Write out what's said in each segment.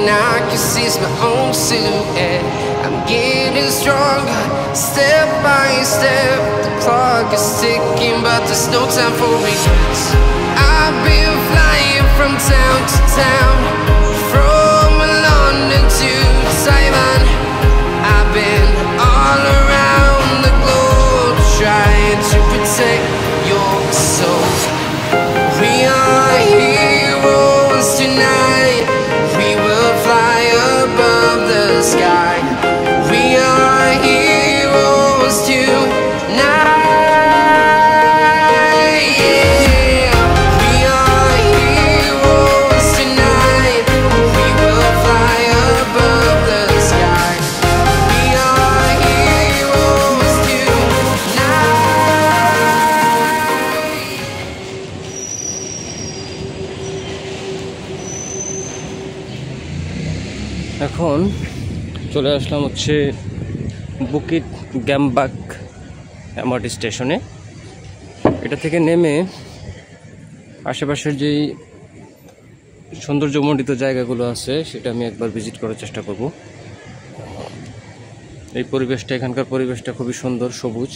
I can see my own silhouette. I'm getting stronger, step by step. The clock is ticking, but there's no time for regrets. I've been flying from town to town, from London to Taiwan. I've been all around the globe, trying to protect your soul. We are heroes tonight. We will fly above the sky. We are heroes tonight. Yeah. We are heroes tonight. We will fly above the sky. We are heroes tonight. এখন চলে আসলাম হচ্ছে বুকিট গ্যামবাক MRT স্টেশনে। এটা থেকে নেমে আশেপাশের যেই সৌন্দর্যমণ্ডিত জায়গাগুলো আছে সেটা আমি একবার ভিজিট করার চেষ্টা করব। এই পরিবেশটা, এখানকার পরিবেশটা খুবই সুন্দর, সবুজ।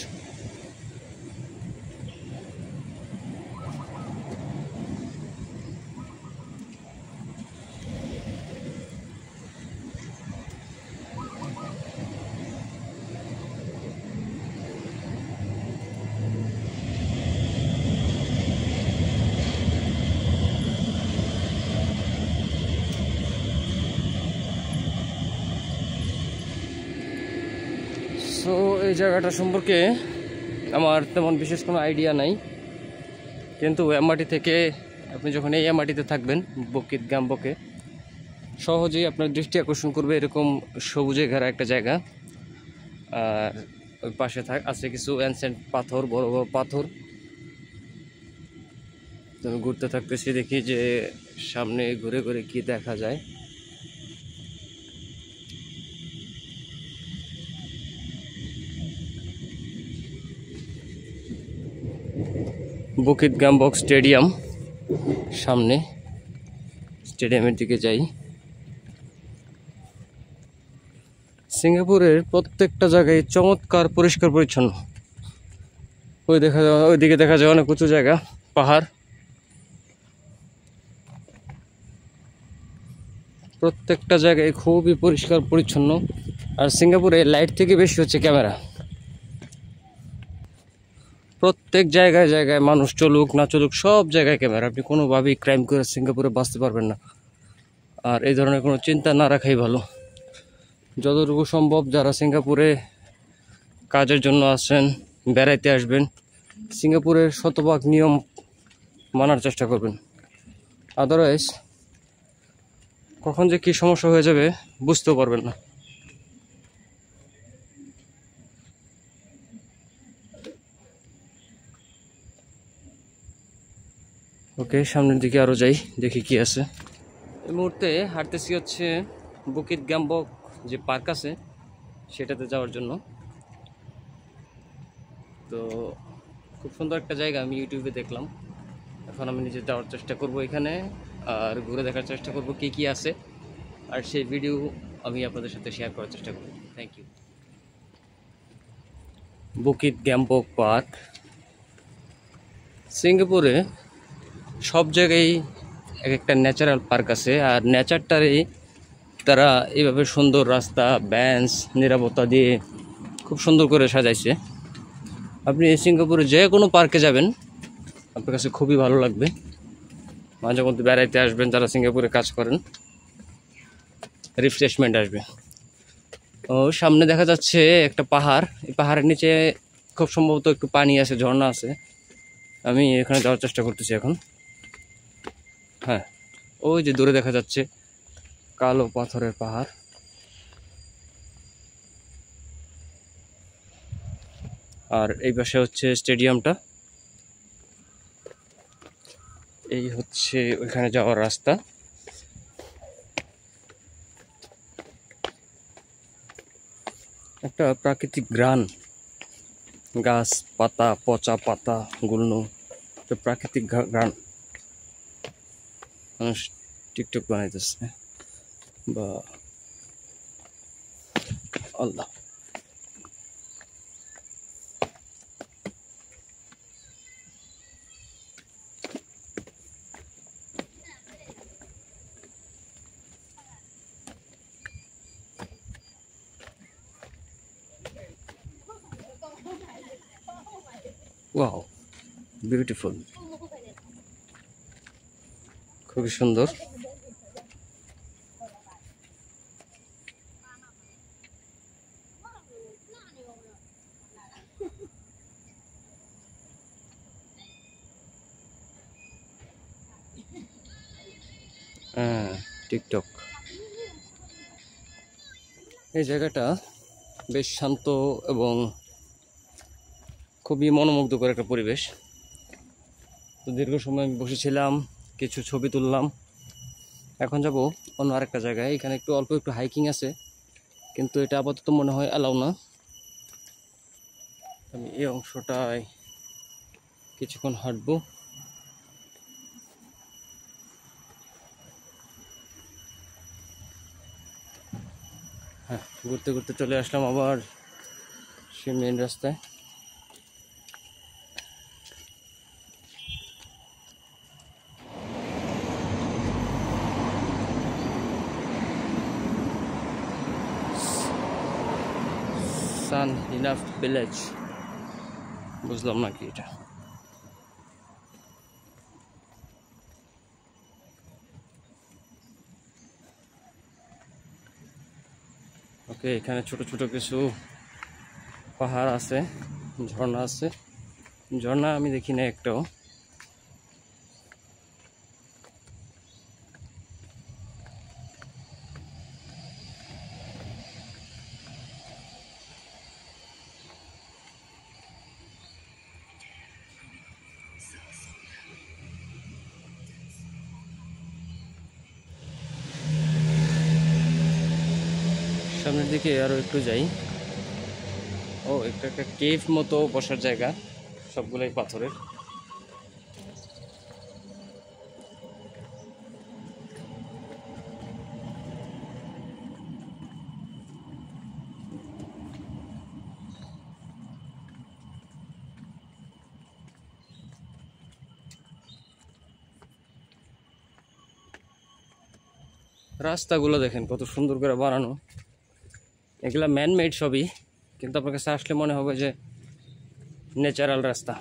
সো এই জায়গাটা সম্পর্কে আমার তেমন বিশেষ কোনো আইডিয়া নাই, কিন্তু এমআরটি থেকে আপনি যখন এই এমআরটিতে থাকবেন বুকিট গ্যামবকে, সহজেই আপনার দৃষ্টি আকর্ষণ করবে এরকম সবুজে ঘেরা একটা জায়গা। আর ওই পাশে আছে কিছু অ্যানসেন্ট পাথর, বড় বড় পাথর। আমি ঘুরতে থাকতেছি, দেখি যে সামনে ঘুরে ঘুরে কি দেখা যায়। বুকিট গ্যামবক স্টেডিয়াম, সামনে স্টেডিয়ামের দিকে যাই। সিঙ্গাপুরের প্রত্যেকটা জায়গায় চমৎকার পরিষ্কার পরিচ্ছন্ন। ওইদিকে দেখা যায় অনেক উঁচু জায়গা, পাহাড়। প্রত্যেকটা জায়গায় খুবই পরিষ্কার পরিচ্ছন্ন। আর সিঙ্গাপুরে লাইট থেকে বেশি হচ্ছে ক্যামেরা। প্রত্যেক জায়গায় জায়গায় মানুষ চলুক না চলুক, সব জায়গায় ক্যামেরা। আপনি কোনোভাবেই ক্রাইম করে সিঙ্গাপুরে বাঁচতে পারবেন না। আর এই ধরনের কোনো চিন্তা না রাখাই ভালো। যতটুকু সম্ভব যারা সিঙ্গাপুরে কাজের জন্য আসেন, বেড়াইতে আসবেন, সিঙ্গাপুরের শতভাগ নিয়ম মানার চেষ্টা করবেন। আদারওয়াইজ কখন যে কী সমস্যা হয়ে যাবে বুঝতেও পারবেন না। ওকে, সামনের দিকে আরও যাই, দেখি কি আছে। এই মুহূর্তে হাঁটতেছি হচ্ছে বুকিট গ্যামবক যে পার্ক আছে সেটাতে যাওয়ার জন্য। তো খুব সুন্দর একটা জায়গা, আমি ইউটিউবে দেখলাম। এখন আমি নিজে যাওয়ার চেষ্টা করব এখানে, আর ঘুরে দেখার চেষ্টা করব কি কি আছে, আর সেই ভিডিও আমি আপনাদের সাথে শেয়ার করার চেষ্টা করব। Thank you. Bukit Gombak park. সিঙ্গাপুরে সব জায়গায় এক একটা ন্যাচারাল পার্ক আছে, আর নেচারটারই তারা এইভাবে সুন্দর রাস্তা, বেঞ্চ, নিরাপত্তা দিয়ে খুব সুন্দর করে সাজাইছে। আপনি সিঙ্গাপুরে যে কোনো পার্কে যাবেন, আপনার কাছে খুবই ভালো লাগবে। মাঝে মধ্যে বেড়াইতে আসবেন যারা সিঙ্গাপুরে কাজ করেন, রিফ্রেশমেন্ট আসবে। ও সামনে দেখা যাচ্ছে একটা পাহাড়। এই পাহাড়ের নিচে খুব সম্ভবত একটু পানি আছে, ঝর্ণা আছে। আমি এখানে যাওয়ার চেষ্টা করতেছি এখন। হ্যাঁ, ওই যে দূরে দেখা যাচ্ছে কালো পাথরের পাহাড়। আর এই পাশে হচ্ছে স্টেডিয়ামটা। এই হচ্ছে ওইখানে যাওয়ার রাস্তা। একটা প্রাকৃতিক গ্রান, গাছ পাতা, পচা পাতা গুলো, একটা প্রাকৃতিক গ্রান। মানুষ টিকটক বানাইতেছে। বা আল্লাহ। ওয়াও, বিউটিফুল, খুবই সুন্দর। হ্যাঁ, টিকটক। এই জায়গাটা বেশ শান্ত এবং খুবই মনোমুগ্ধকর একটা পরিবেশ। তো দীর্ঘ সময় আমি বসেছিলাম, কিছু ছবি তুললাম। এখন যাব অন্য আরেকটা জায়গায়। এখানে একটু অল্প একটু হাইকিং আছে, কিন্তু এটা আপাতত মনে হয় অ্যালাউ না। আমি এই অংশটায় কিছুক্ষণ হাঁটবো। হ্যাঁ, ঘুরতে ঘুরতে চলে আসলাম আবার সেই মেন রাস্তায়। সান ইনাফ ভিলেজ, বুঝলাম না কি এটা। ওকে, এখানে ছোট ছোট কিছু পাহাড় আছে, ঝর্ণা আছে। ঝর্ণা আমি দেখি না একটাও। সামনের দিকে আরো একটু যাই। ও, একটা একটা কেভ মতো বসার জায়গা, সবগুলোই পাথরের। রাস্তাগুলো দেখেন কত সুন্দর করে বানানো। এগুলা ম্যানমেড সবই, কিন্তু আপনার কাছে আসলে মনে হবে যে ন্যাচারাল রাস্তা।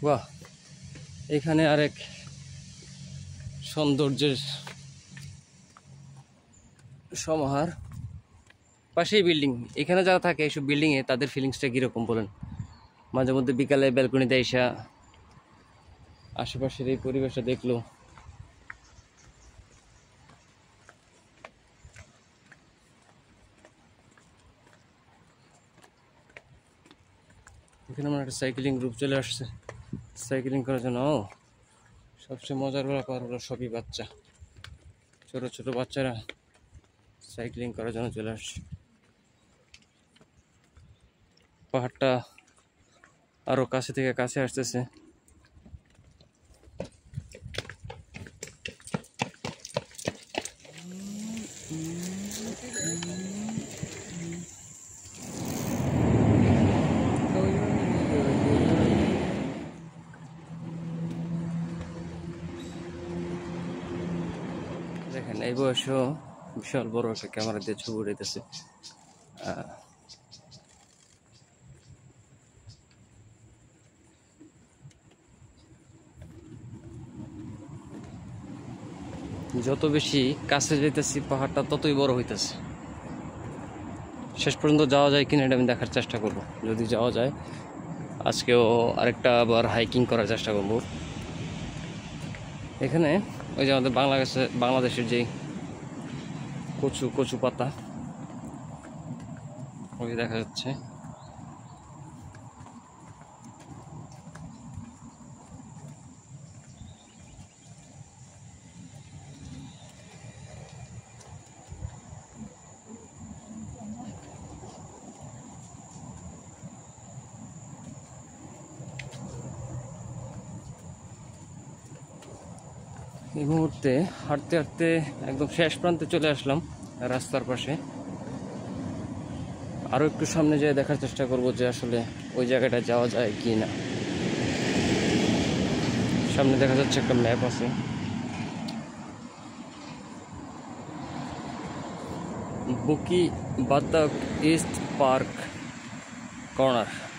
বাহ, এখানে আরেক সৌন্দর্যের সমাহার। পাশেই বিল্ডিং। এখানে যারা থাকে এইসব বিল্ডিংয়ে, তাদের ফিলিংসটা কীরকম বলেন? মাঝে মধ্যে বিকালে ব্যালকনিতে এসে আশেপাশের এই পরিবেশটা দেখলো। এখানে আমার একটা সাইকেলিং গ্রুপ চলে আসছে সাইকেলিং করার জন্য। সবচেয়ে মজার ব্যাপার হলো সবই বাচ্চা, ছোট ছোট বাচ্চারা সাইক্লিং করার জন্য চলে আসছে। পাহাড়টা আরো কাছে থেকে কাছে আসতেছে। দেখেন, এই বয়সেও বিশাল বড় একটা ক্যামেরা দিয়ে ছবি উঠাইতেছে। যত বেশি কাছে যেতেছি পাহাড়টা ততই বড় হইতেছে। শেষ পর্যন্ত যাওয়া যায় কিনা এটা আমি দেখার চেষ্টা করব। যদি যাওয়া যায়, আজকেও আরেকটা আবার হাইকিং করার চেষ্টা করব। এখানে ওই যে আমাদের বাংলাদেশের যেই কচু কচু পাতা, ওই দেখা যাচ্ছে। এই মুহূর্তে হাঁটতে হাঁটতে একদম শেষ প্রান্তে চলে আসলাম রাস্তার পাশে। আরও একটু সামনে যেয়ে দেখার চেষ্টা করব যে আসলে ওই জায়গাটা যাওয়া যায় কি না। সামনে দেখা যাচ্ছে একটা ম্যাপ আছে। বুকি বাতাক ইস্ট পার্ক কর্নার।